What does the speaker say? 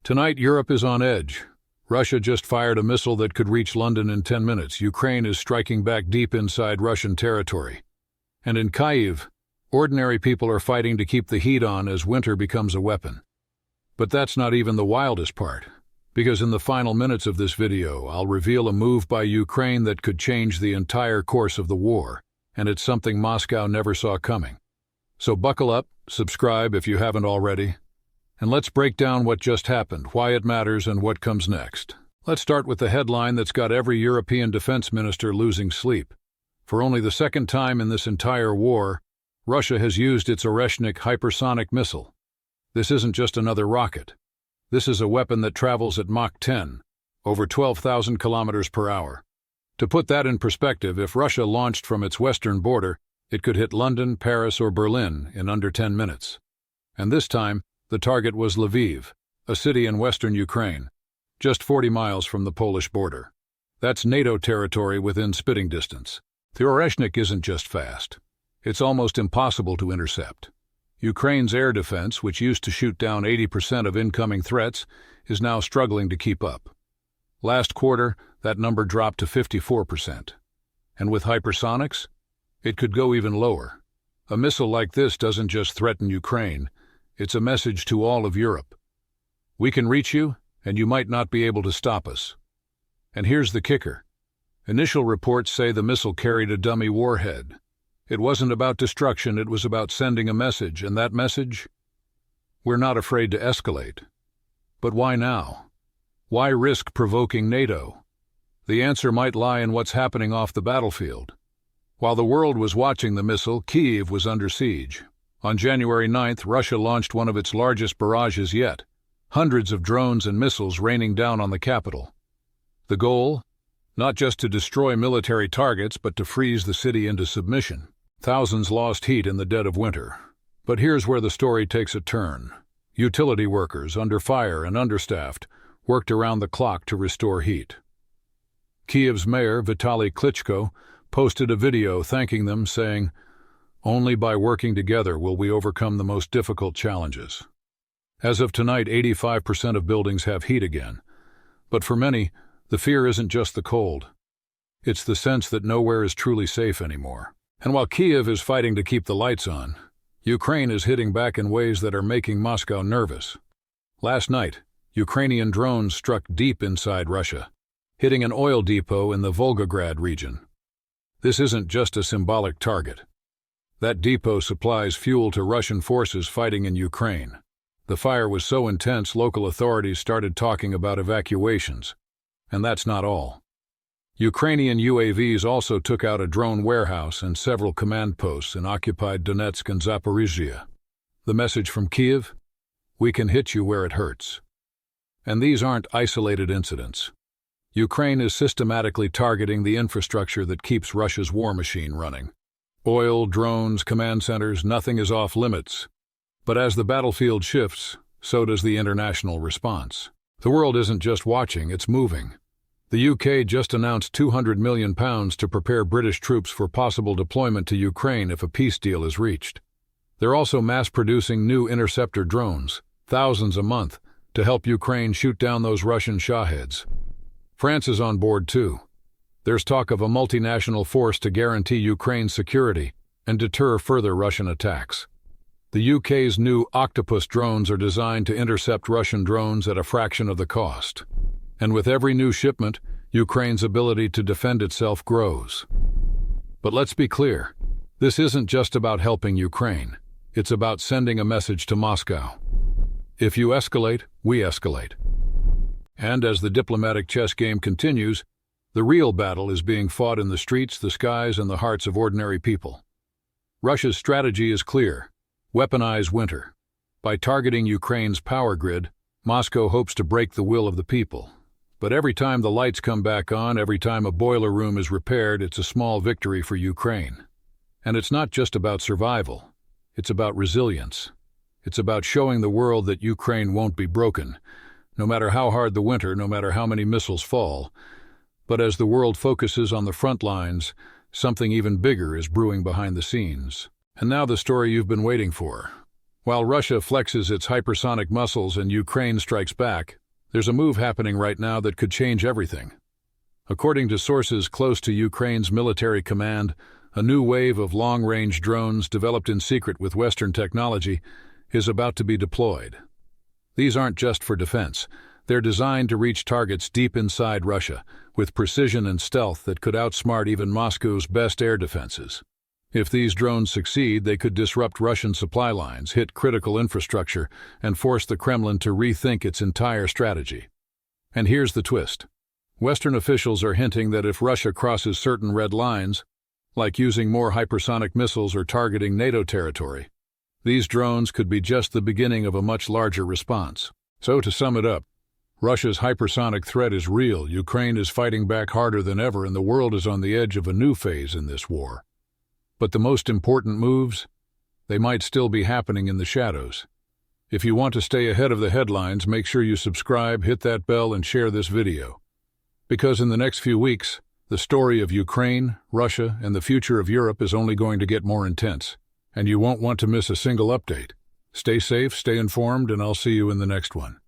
Tonight, Europe is on edge. Russia just fired a missile that could reach London in 10 minutes. Ukraine is striking back deep inside Russian territory. And in Kyiv, ordinary people are fighting to keep the heat on as winter becomes a weapon. But that's not even the wildest part, because in the final minutes of this video, I'll reveal a move by Ukraine that could change the entire course of the war, and it's something Moscow never saw coming. So buckle up, subscribe if you haven't already, and let's break down what just happened, why it matters, and what comes next. Let's start with the headline that's got every European defense minister losing sleep. For only the second time in this entire war, Russia has used its Escalation hypersonic missile. This isn't just another rocket. This is a weapon that travels at Mach 10, over 12,000 kilometers per hour. To put that in perspective, if Russia launched from its western border, it could hit London, Paris, or Berlin in under 10 minutes. And this time, the target was Lviv, a city in western Ukraine, just 40 miles from the Polish border. That's NATO territory within spitting distance. The Oreshnik isn't just fast. It's almost impossible to intercept. Ukraine's air defense, which used to shoot down 80% of incoming threats, is now struggling to keep up. Last quarter, that number dropped to 54%. And with hypersonics, it could go even lower. A missile like this doesn't just threaten Ukraine. It's a message to all of Europe. We can reach you, and you might not be able to stop us. And here's the kicker. Initial reports say the missile carried a dummy warhead. It wasn't about destruction, it was about sending a message, and that message? We're not afraid to escalate. But why now? Why risk provoking NATO? The answer might lie in what's happening off the battlefield. While the world was watching the missile, Kyiv was under siege. On January 9th, Russia launched one of its largest barrages yet, hundreds of drones and missiles raining down on the capital. The goal? Not just to destroy military targets, but to freeze the city into submission. Thousands lost heat in the dead of winter. But here's where the story takes a turn. Utility workers, under fire and understaffed, worked around the clock to restore heat. Kyiv's mayor, Vitaly Klitschko, posted a video thanking them, saying, "Only by working together will we overcome the most difficult challenges." As of tonight, 85% of buildings have heat again. But for many, the fear isn't just the cold. It's the sense that nowhere is truly safe anymore. And while Kyiv is fighting to keep the lights on, Ukraine is hitting back in ways that are making Moscow nervous. Last night, Ukrainian drones struck deep inside Russia, hitting an oil depot in the Volgograd region. This isn't just a symbolic target. That depot supplies fuel to Russian forces fighting in Ukraine. The fire was so intense, local authorities started talking about evacuations. And that's not all. Ukrainian UAVs also took out a drone warehouse and several command posts in occupied Donetsk and Zaporizhzhia. The message from Kyiv? We can hit you where it hurts. And these aren't isolated incidents. Ukraine is systematically targeting the infrastructure that keeps Russia's war machine running. Oil, drones, command centers, nothing is off limits. But as the battlefield shifts, so does the international response. The world isn't just watching, it's moving. The UK just announced £200 million to prepare British troops for possible deployment to Ukraine if a peace deal is reached. They're also mass-producing new interceptor drones, thousands a month, to help Ukraine shoot down those Russian Shaheds. France is on board too. There's talk of a multinational force to guarantee Ukraine's security and deter further Russian attacks. The UK's new Octopus drones are designed to intercept Russian drones at a fraction of the cost. And with every new shipment, Ukraine's ability to defend itself grows. But let's be clear, this isn't just about helping Ukraine. It's about sending a message to Moscow. If you escalate, we escalate. And as the diplomatic chess game continues, the real battle is being fought in the streets, the skies, and the hearts of ordinary people. Russia's strategy is clear: weaponize winter. By targeting Ukraine's power grid, Moscow hopes to break the will of the people. But every time the lights come back on, every time a boiler room is repaired, it's a small victory for Ukraine. And it's not just about survival. It's about resilience. It's about showing the world that Ukraine won't be broken, no matter how hard the winter, no matter how many missiles fall. But as the world focuses on the front lines, something even bigger is brewing behind the scenes. And now the story you've been waiting for. While Russia flexes its hypersonic muscles and Ukraine strikes back, there's a move happening right now that could change everything. According to sources close to Ukraine's military command, a new wave of long-range drones developed in secret with Western technology is about to be deployed. These aren't just for defense. They're designed to reach targets deep inside Russia, with precision and stealth that could outsmart even Moscow's best air defenses. If these drones succeed, they could disrupt Russian supply lines, hit critical infrastructure, and force the Kremlin to rethink its entire strategy. And here's the twist. Western officials are hinting that if Russia crosses certain red lines, like using more hypersonic missiles or targeting NATO territory, these drones could be just the beginning of a much larger response. So to sum it up, Russia's hypersonic threat is real, Ukraine is fighting back harder than ever, and the world is on the edge of a new phase in this war. But the most important moves, they might still be happening in the shadows. If you want to stay ahead of the headlines, make sure you subscribe, hit that bell, and share this video. Because in the next few weeks, the story of Ukraine, Russia, and the future of Europe is only going to get more intense, and you won't want to miss a single update. Stay safe, stay informed, and I'll see you in the next one.